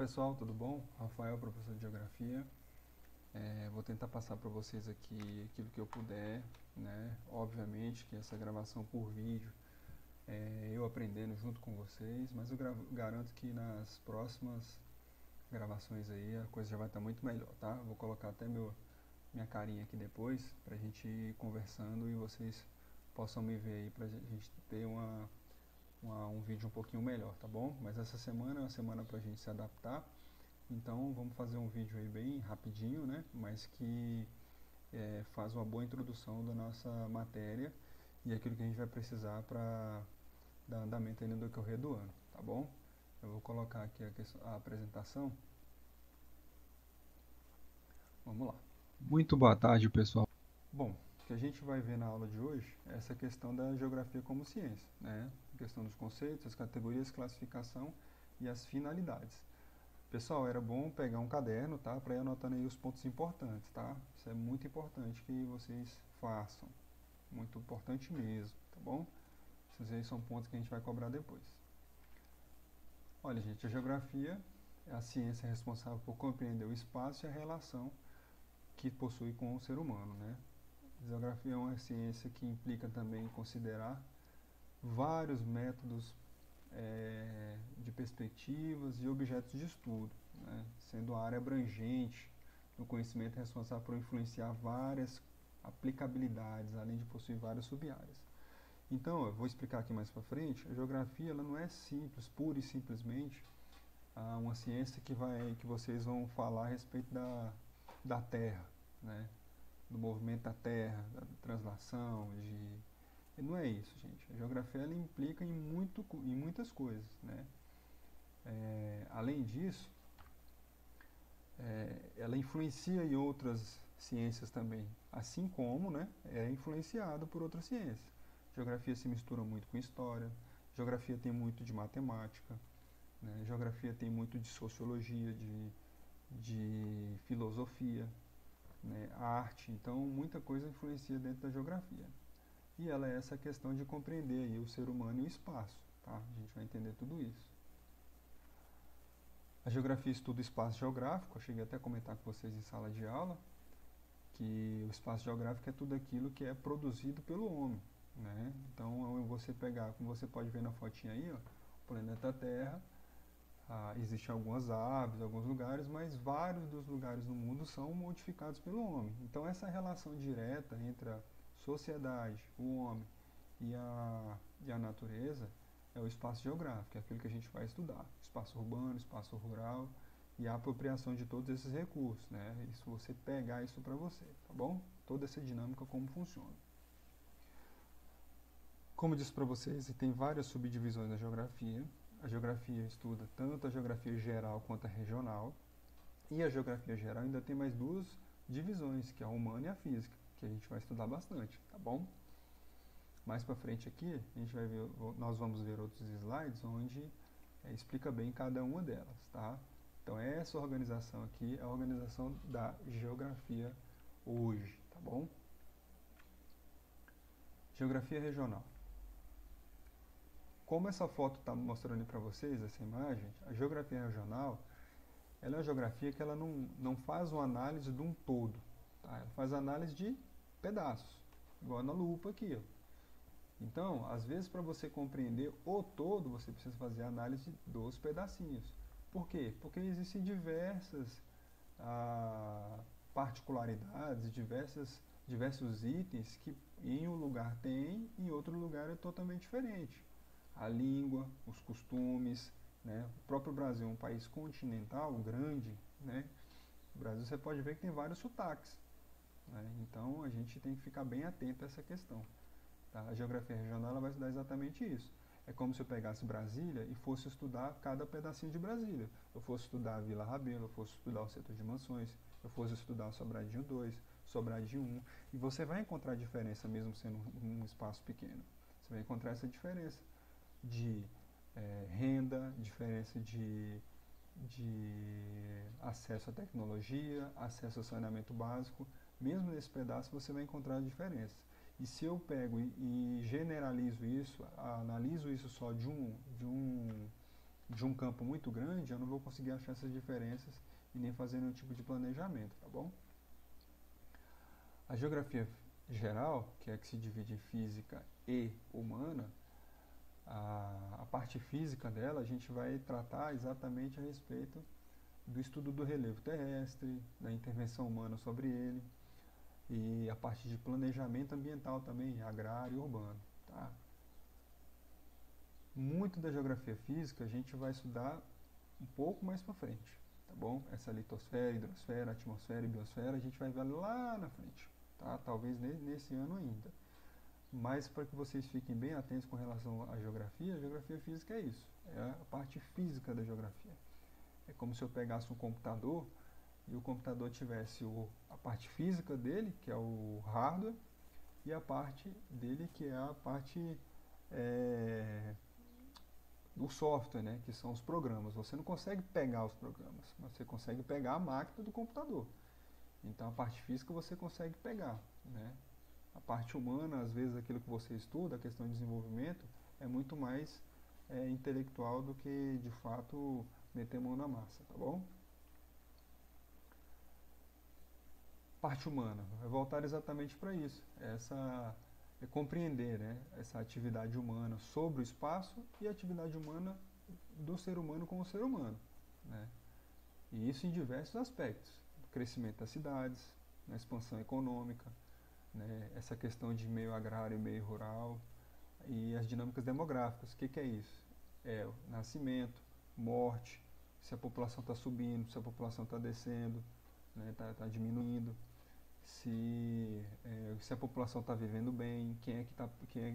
Pessoal, tudo bom? Rafael, professor de Geografia. Vou tentar passar para vocês aqui aquilo que eu puder, né? Obviamente que essa gravação por vídeo eu aprendendo junto com vocês, mas eu garanto que nas próximas gravações aí a coisa já vai estar muito melhor, tá? Vou colocar até minha carinha aqui depois para a gente ir conversando e vocês possam me ver aí para a gente ter um vídeo um pouquinho melhor, tá bom? Mas essa semana é uma semana para a gente se adaptar. Então vamos fazer um vídeo aí bem rapidinho, né? Mas que faz uma boa introdução da nossa matéria e aquilo que a gente vai precisar para dar andamento aí no decorrer do ano, tá bom? Eu vou colocar aqui a apresentação. Vamos lá. Muito boa tarde, pessoal. Bom, o que a gente vai ver na aula de hoje é essa questão da geografia como ciência, né? A questão dos conceitos, as categorias, classificação e as finalidades. Pessoal, era bom pegar um caderno, tá? Para ir anotando aí os pontos importantes, tá? Isso é muito importante que vocês façam. Muito importante mesmo, tá bom? Esses aí são pontos que a gente vai cobrar depois. Olha, gente, a geografia é a ciência responsável por compreender o espaço e a relação que possui com o ser humano, né? A geografia é uma ciência que implica também considerar vários métodos de perspectivas e objetos de estudo, né? Sendo a área abrangente do conhecimento responsável por influenciar várias aplicabilidades, além de possuir várias sub-áreas. Então, eu vou explicar aqui mais para frente, a geografia ela não é simples, pura e simplesmente uma ciência que vocês vão falar a respeito da Terra, né? Do movimento da Terra, da translação, não é isso, gente. A geografia ela implica em muitas coisas, né? Além disso, ela influencia em outras ciências também, assim como, né, é influenciada por outras ciências. Geografia se mistura muito com história, geografia tem muito de matemática, né? Geografia tem muito de sociologia, de filosofia, né, arte. Então, muita coisa influencia dentro da geografia. E ela é essa questão de compreender aí o ser humano e o espaço, tá? A gente vai entender tudo isso. A geografia estuda o espaço geográfico, eu cheguei até a comentar com vocês em sala de aula, que o espaço geográfico é tudo aquilo que é produzido pelo homem, né? Então, você pegar, como você pode ver na fotinha aí, ó, o planeta Terra, existem algumas aves, alguns lugares, mas vários dos lugares no mundo são modificados pelo homem. Então, essa relação direta entre a sociedade, o homem e a natureza é o espaço geográfico, é aquilo que a gente vai estudar. Espaço urbano, espaço rural e a apropriação de todos esses recursos, né? Isso você pegar isso para você, tá bom? Toda essa dinâmica como funciona. Como eu disse para vocês, tem várias subdivisões na geografia. A geografia estuda tanto a geografia geral quanto a regional. E a geografia geral ainda tem mais duas divisões, que é a humana e a física, que a gente vai estudar bastante, tá bom? Mais para frente aqui, nós vamos ver outros slides onde explica bem cada uma delas, tá? Então essa organização aqui é a organização da geografia hoje, tá bom? Geografia regional. Como essa foto está mostrando para vocês, essa imagem, a geografia regional ela é uma geografia que ela não faz uma análise de um todo, tá? Ela faz análise de pedaços, igual na lupa aqui, ó. Então, às vezes, para você compreender o todo, você precisa fazer a análise dos pedacinhos. Por quê? Porque existem diversas particularidades, diversos itens que em um lugar tem e em outro lugar é totalmente diferente. A língua, os costumes, né? O próprio Brasil é um país continental, grande, né? O Brasil você pode ver que tem vários sotaques, né? Então, a gente tem que ficar bem atento a essa questão. Tá? A geografia regional ela vai estudar exatamente isso. É como se eu pegasse Brasília e fosse estudar cada pedacinho de Brasília. Eu fosse estudar a Vila Rabelo, eu fosse estudar o setor de Mansões, eu fosse estudar o Sobradinho 2, Sobradinho 1. E você vai encontrar diferença mesmo sendo um espaço pequeno. Você vai encontrar essa diferença de renda, diferença de acesso à tecnologia, acesso ao saneamento básico. Mesmo nesse pedaço você vai encontrar a diferença. E se eu pego e generalizo isso, analiso isso só de de um campo muito grande, eu não vou conseguir achar essas diferenças e nem fazer nenhum tipo de planejamento, tá bom? A geografia geral, que é a que se divide em física e humana, a parte física dela a gente vai tratar exatamente a respeito do estudo do relevo terrestre, da intervenção humana sobre ele e a parte de planejamento ambiental também, agrário e urbano, tá? Muito da geografia física a gente vai estudar um pouco mais para frente, tá bom? Essa litosfera, hidrosfera, atmosfera e biosfera a gente vai ver lá na frente, tá? Talvez nesse ano ainda. Mas para que vocês fiquem bem atentos com relação à geografia, a geografia física é isso, é a parte física da geografia. É como se eu pegasse um computador e o computador tivesse a parte física dele, que é o hardware, e a parte dele, que é a parte é, do software, né, que são os programas. Você não consegue pegar os programas, mas você consegue pegar a máquina do computador. Então a parte física você consegue pegar, né? A parte humana, às vezes aquilo que você estuda, a questão de desenvolvimento, é muito mais intelectual do que de fato meter mão na massa, tá bom? Parte humana, vai voltar exatamente para isso, é compreender, né, essa atividade humana sobre o espaço e a atividade humana do ser humano com o ser humano, né? E isso em diversos aspectos, do crescimento das cidades, na expansão econômica, né, essa questão de meio agrário e meio rural e as dinâmicas demográficas. O que é isso? É o nascimento, morte, se a população está subindo, se a população está descendo, né, tá diminuindo, se a população está vivendo bem,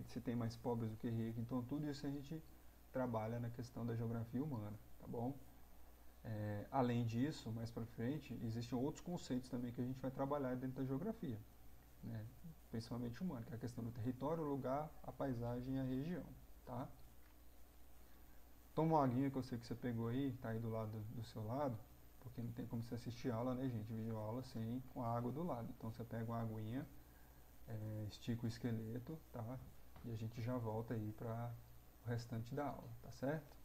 se tem mais pobres do que ricos. Então tudo isso a gente trabalha na questão da geografia humana, tá bom? Além disso, mais para frente, existem outros conceitos também que a gente vai trabalhar dentro da geografia, né? Principalmente humana, que é a questão do território, o lugar, a paisagem e a região, tá? Toma uma aguinha que eu sei que você pegou aí, tá aí do lado do seu lado, porque não tem como você assistir aula, né, gente? Videoaula sem com a água do lado. Então você pega uma aguinha, estica o esqueleto, tá? E a gente já volta aí para o restante da aula, tá certo?